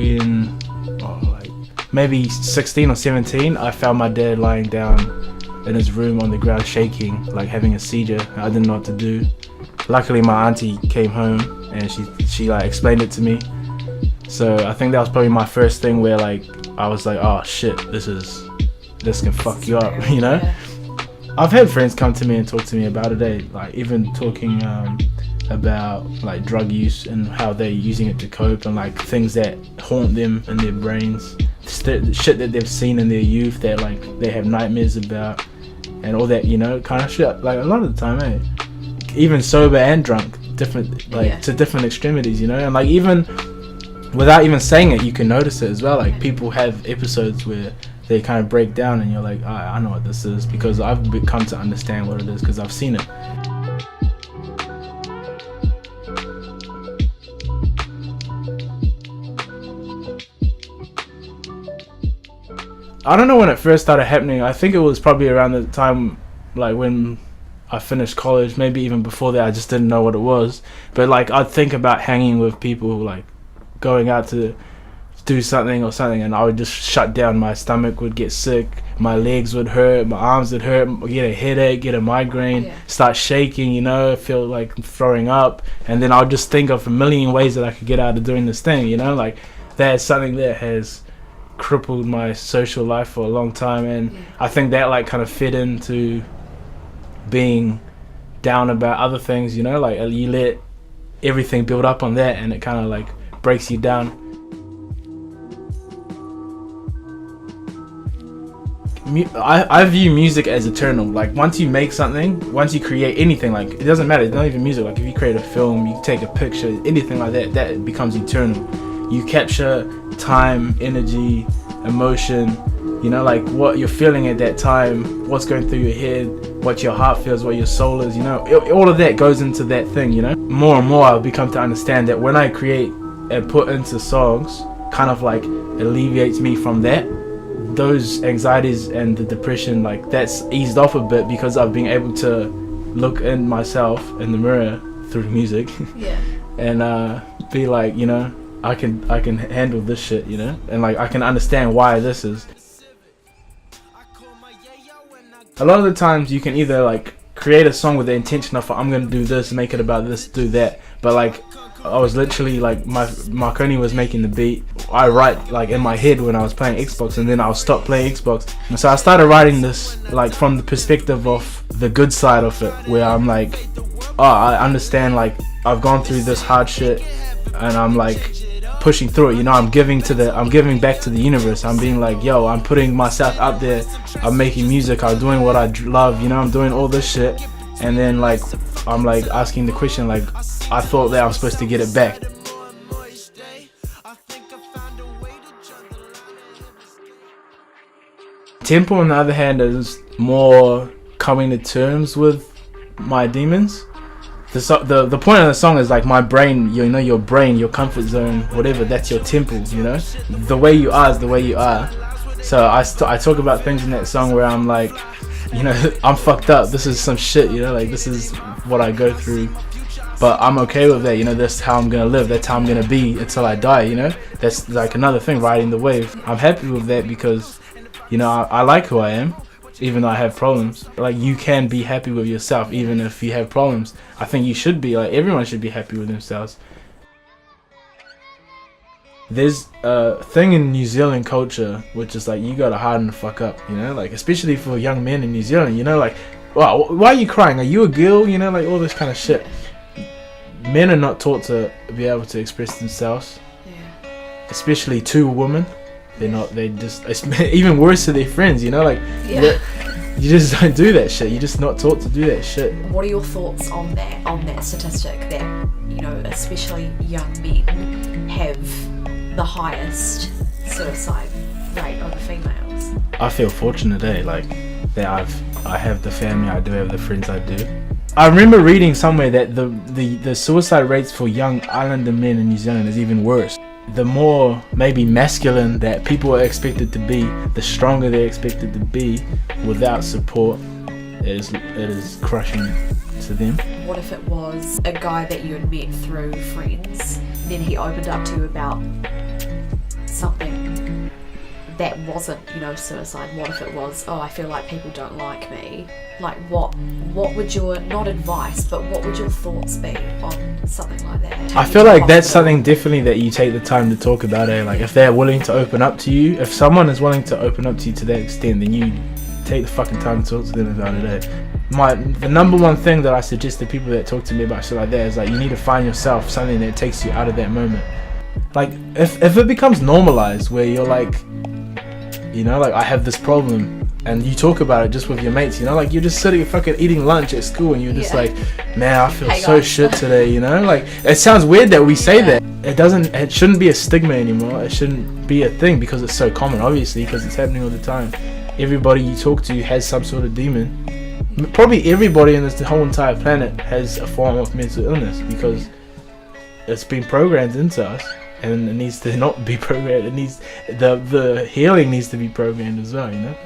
when, like maybe 16 or 17, I found my dad lying down in his room on the ground shaking, like having a seizure. I didn't know what to do. Luckily my auntie came home and she like explained it to me. So I think that was probably my first thing where like I was like, oh shit, this can fuck you up, you know? Yeah. I've had friends come to me and talk to me about it, like even talking about like drug use and how they're using it to cope, and like things that haunt them in their brains, shit that they've seen in their youth that like they have nightmares about, and all that, you know, kind of shit. Like a lot of the time, even sober and drunk, different, like to different extremities, you know. And like even without even saying it, you can notice it as well. Like people have episodes where they kind of break down and you're like, I know what this is, because I've come to understand what it is because I've seen it. I don't know when it first started happening. I think it was probably around the time like when I finished college, maybe even before that. I just didn't know what it was. But like I'd think about hanging with people, like going out to do something or something, and I would just shut down. My stomach would get sick, my legs would hurt, my arms would hurt, get a headache, get a migraine, start shaking, you know, feel like throwing up. And then I would just think of a million ways that I could get out of doing this thing, you know. Like that's something that has crippled my social life for a long time, and I think that like kind of fit into being down about other things, you know, like you let everything build up on that and it kind of like breaks you down. I view music as eternal. Like once you make something, once you create anything, like it doesn't matter, it's not even music, like if you create a film, you take a picture, anything like that, that becomes eternal. You capture time, energy, emotion, you know, like what you're feeling at that time, what's going through your head, what your heart feels, what your soul is, you know, all of that goes into that thing, you know. More and more I've become to understand that when I create and put into songs, kind of like alleviates me from that, those anxieties and the depression, like that's eased off a bit because I've been able to look in myself in the mirror through music and be like, you know, I can handle this shit, you know, and like I can understand why this is. A lot of the times you can either like create a song with the intention of I'm gonna do this, make it about this, do that, but like I was literally like Marconi was making the beat. I write like in my head when I was playing Xbox, and then I'll stop playing Xbox. And so I started writing this like from the perspective of the good side of it, where I'm like, oh, I understand, like I've gone through this hard shit and I'm like pushing through it, you know. I'm giving back to the universe. I'm being like, yo, I'm putting myself out there, I'm making music, I'm doing what I love, you know, I'm doing all this shit. And then like I'm like asking the question, like I thought that I was supposed to get it back. Tempo on the other hand is more coming to terms with my demons. The point of the song is like my brain, you know, your brain, your comfort zone, whatever, that's your temple, you know. The way you are is the way you are. So I talk about things in that song where I'm like, you know, I'm fucked up, this is some shit, you know, like this is what I go through, but I'm okay with that, you know. That's how I'm gonna live, that's how I'm gonna be until I die, you know. That's like another thing, riding the wave. I'm happy with that because, you know, I like who I am, even though I have problems. Like you can be happy with yourself even if you have problems. I think you should be, like everyone should be happy with themselves. There's a thing in New Zealand culture which is like you gotta harden the fuck up, you know, like especially for young men in New Zealand, you know, like, wow, why are you crying? Are you a girl? You know, like all this kind of shit. Men are not taught to be able to express themselves, especially to women. They're not. They just, it's even worse to their friends, you know, like you just don't do that shit. You're just not taught to do that shit. What are your thoughts on that statistic that, you know, especially young men have the highest suicide rate over females? I feel fortunate, like that I have the family I do, have the friends I do. I remember reading somewhere that the suicide rates for young islander men in New Zealand is even worse. The more maybe masculine that people are expected to be, the stronger they're expected to be without support. It is crushing to them. What if it was a guy that you had met through friends, then he opened up to you about something that wasn't, you know, suicide? What if it was, oh, I feel like people don't like me? Like, what would your, not advice, but what would your thoughts be on something like that? I feel like that's something definitely that you take the time to talk about it. Like, if they're willing to open up to you, if someone is willing to open up to you to that extent, then you take the fucking time to talk to them about it. The number one thing that I suggest to people that talk to me about shit like that is, like, you need to find yourself something that takes you out of that moment. Like, if it becomes normalized where you're like, you know, like, I have this problem, and you talk about it just with your mates, you know, like, you're just sitting fucking eating lunch at school and you're just like, man, I feel so shit today, you know, like, it sounds weird that we say that. It shouldn't be a stigma anymore. It shouldn't be a thing because it's so common, obviously, because it's happening all the time. Everybody you talk to has some sort of demon. Probably everybody on this whole entire planet has a form of mental illness because it's been programmed into us. And it needs to not be programmed. It needs the healing needs to be programmed as well, you know.